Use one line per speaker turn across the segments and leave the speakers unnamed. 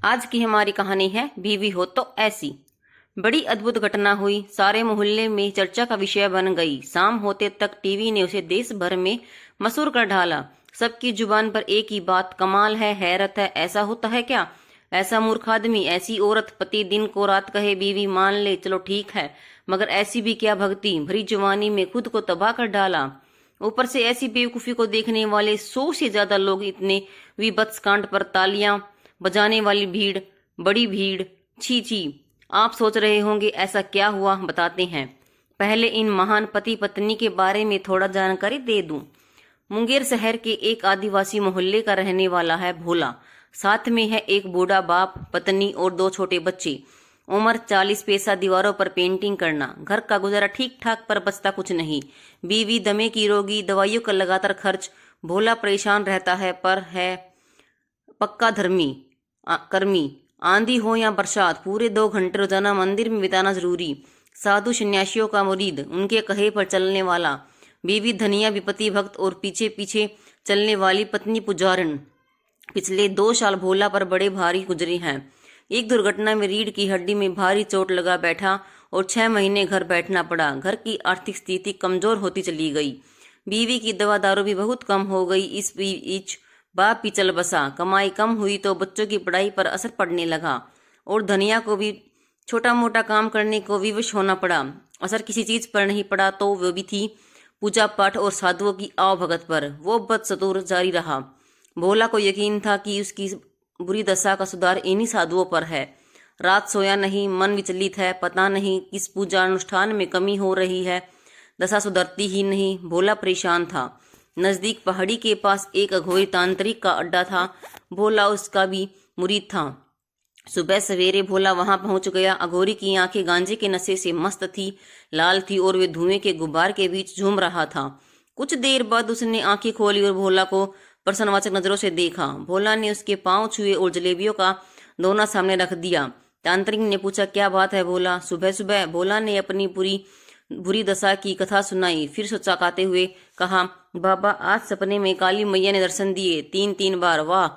आज की हमारी कहानी है बीवी हो तो ऐसी। बड़ी अद्भुत घटना हुई, सारे मोहल्ले में चर्चा का विषय बन गई। शाम होते तक टीवी ने उसे देश भर में मशहूर कर ढाला। सबकी जुबान पर एक ही बात, कमाल है, हैरत है, ऐसा होता है क्या? ऐसा मूर्ख आदमी, ऐसी औरत, पति दिन को रात कहे बीवी मान ले, चलो ठीक है, मगर ऐसी भी क्या भक्ति, भरी जवानी में खुद को तबाह कर डाला। ऊपर से ऐसी बेवकूफी को देखने वाले 100 से ज्यादा लोग, इतने विभत्स कांड पर तालियां बजाने वाली भीड़, बड़ी भीड़। छी छी। आप सोच रहे होंगे ऐसा क्या हुआ, बताते हैं। पहले इन महान पति पत्नी के बारे में थोड़ा जानकारी दे दूं। मुंगेर शहर के एक आदिवासी मोहल्ले का रहने वाला है भोला। साथ में है एक बूढ़ा बाप, पत्नी और 2 छोटे बच्चे। उम्र 40, पैसा दीवारों पर पेंटिंग करना। घर का गुजारा ठीक ठाक पर बचता कुछ नहीं। बीवी दमे की रोगी, दवाइयों का लगातार खर्च। भोला परेशान रहता है पर है पक्का कर्मी। आंधी हो या बरसात, पूरे 2 घंटे रोजाना मंदिर में बिताना जरूरी। साधु सन्यासियों का मुरीद, उनके कहे पर चलने वाला। बीवी धनिया विपत्ति भक्त और पीछे पीछे चलने वाली पत्नी पुजारन। पिछले 2 साल भोला पर बड़े भारी गुजरे हैं। एक दुर्घटना में रीढ़ की हड्डी में भारी चोट लगा बैठा और 6 महीने घर बैठना पड़ा। घर की आर्थिक स्थिति कमजोर होती चली गई। बीवी की दवा दारू भी बहुत कम हो गई। इस बीच बाप भी चल बसा। कमाई कम हुई तो बच्चों की पढ़ाई पर असर पड़ने लगा और धनिया को भी छोटा मोटा काम करने को विवश होना पड़ा। असर किसी चीज पर नहीं पड़ा तो वो भी थी पूजा पाठ और साधुओं की आवभगत पर। वो बदस्तूर जारी रहा। भोला को यकीन था कि उसकी बुरी दशा का सुधार इन्हीं साधुओं पर है। रात सोया नहीं, मन विचलित है, पता नहीं किस पूजा अनुष्ठान में कमी हो रही है, दशा सुधरती ही नहीं। भोला परेशान था। नजदीक पहाड़ी के पास एक अघोरी तांत्रिक का अड्डा था। भोला उसका भी मुरीद था। सुबह सवेरे भोला वहां पहुंच गया। अघोरी की आंखें गांजे के नशे से मस्त थी, लाल थी और वे धुएं के गुब्बार के बीच झूम रहा था। कुछ देर बाद उसने आंखें खोली और भोला को प्रश्नवाचक नजरों से देखा। भोला ने उसके पांव छुए और जलेबियों का दोना सामने रख दिया। तांत्रिक ने पूछा, क्या बात है भोला, सुबह सुबह? भोला ने अपनी बुरी दशा की कथा सुनाई। फिर सोचाकाते हुए कहा, बाबा आज सपने में काली मैया ने दर्शन दिए 3-3 बार। वाह,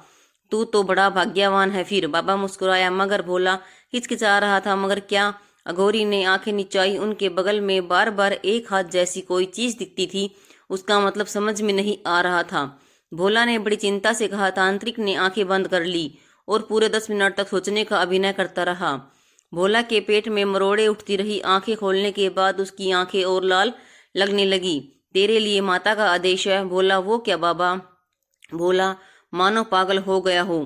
तू तो बड़ा भाग्यवान है। फिर बाबा मुस्कुराया मगर भोला हिचकिचा रहा था। मगर क्या? अघोरी ने आंखें नीचाई। उनके बगल में बार बार एक हाथ जैसी कोई चीज दिखती थी। उसका मतलब समझ में नहीं आ रहा था। भोला ने बड़ी चिंता से कहा। तांत्रिक ने आंखें बंद कर ली और पूरे 10 मिनट तक सोचने का अभिनय करता रहा। भोला के पेट में मरोड़े उठती रही। आंखें खोलने के बाद उसकी आंखें और लाल लगने लगी। तेरे लिए माता का आदेश है। भोला, वो क्या बाबा? भोला, मानो पागल हो गया हो,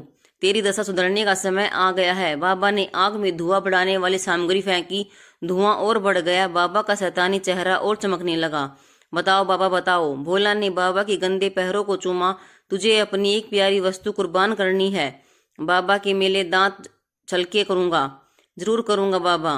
तेरी दशा सुधरने का समय आ गया है। बाबा ने आग में धुआं बढ़ाने वाली सामग्री फेंकी। धुआं और बढ़ गया। बाबा का शैतानी चेहरा और चमकने लगा। बताओ बाबा बताओ। भोला ने बाबा के गंदे पैरों को चूमा। तुझे अपनी एक प्यारी वस्तु कुर्बान करनी है। बाबा के मेले दांत छलके करूंगा। जरूर करूंगा बाबा।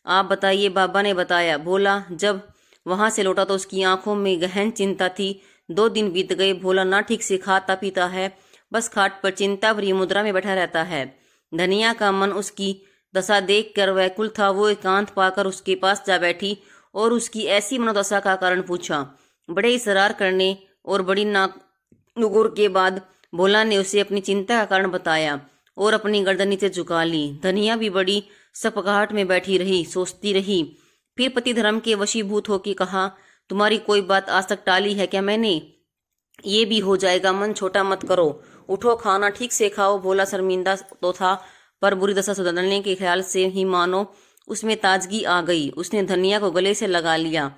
आप बताइए। बाबा ने बताया। भोला जब वहां से लौटा तो उसकी आंखों में गहन चिंता थी। 2 दिन बीत गए। भोला ना ठीक से खाता पीता है, बस खाट पर चिंता भरी मुद्रा में बैठा रहता है। धनिया का मन उसकी दशा देख कर व्याकुल था। वो एकांत पाकर उसके पास जा बैठी और उसकी ऐसी मनोदशा का कारण पूछा। बड़े इसरार करने और बड़ी नुगुर के बाद भोला ने उसे अपनी चिंता का कारण बताया और अपनी गर्दन नीचे झुका ली। धनिया भी बड़ी सपकाहट में बैठी रही, सोचती रही। फिर पति धर्म के वशीभूत होकर कहा, तुम्हारी कोई बात आज तक टाली है क्या मैंने? ये भी हो जाएगा, मन छोटा मत करो। उठो, खाना ठीक से खाओ। भोला शर्मिंदा तो था पर बुरी दशा सुधरने के ख्याल से ही मानो उसमें ताजगी आ गई। उसने धनिया को गले से लगा लिया।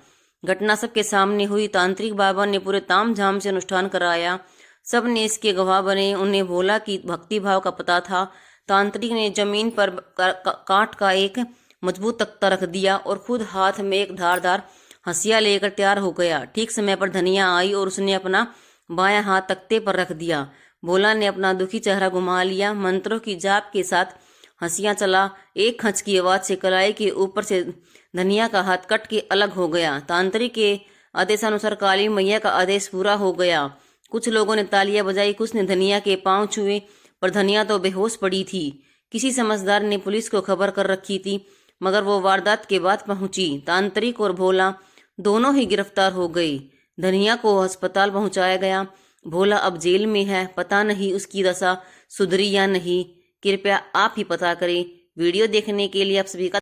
घटना सबके सामने हुई। तांत्रिक बाबा ने पूरे तामझाम से अनुष्ठान कराया। सब ने इसके गवाह बने। उन्हें भोला की भक्ति भाव का पता था। तांत्रिक ने जमीन पर काठ का एक मजबूत तख्ता रख दिया और खुद हाथ में एक धारदार हंसिया लेकर तैयार हो गया। ठीक समय पर धनिया आई और उसने अपना बायां हाथ तख्ते पर रख दिया। भोला ने अपना दुखी चेहरा घुमा लिया। मंत्रों की जाप के साथ हंसियां चला। एक खंच की आवाज से कलाई के ऊपर से धनिया का हाथ कट के अलग हो गया। तांत्रिक के आदेशानुसार काली मैया का आदेश पूरा हो गया। कुछ लोगों ने तालियां बजाई, कुछ ने धनिया के पांव छुए, पर धनिया तो बेहोश पड़ी थी। किसी समझदार ने पुलिस को खबर कर रखी थी, मगर वो वारदात के बाद पहुंची। तांत्रिक और भोला दोनों ही गिरफ्तार हो गए। धनिया को अस्पताल पहुंचाया गया। भोला अब जेल में है। पता नहीं उसकी दशा सुधरी या नहीं। कृपया आप ही पता करें। वीडियो देखने के लिए आप सभी का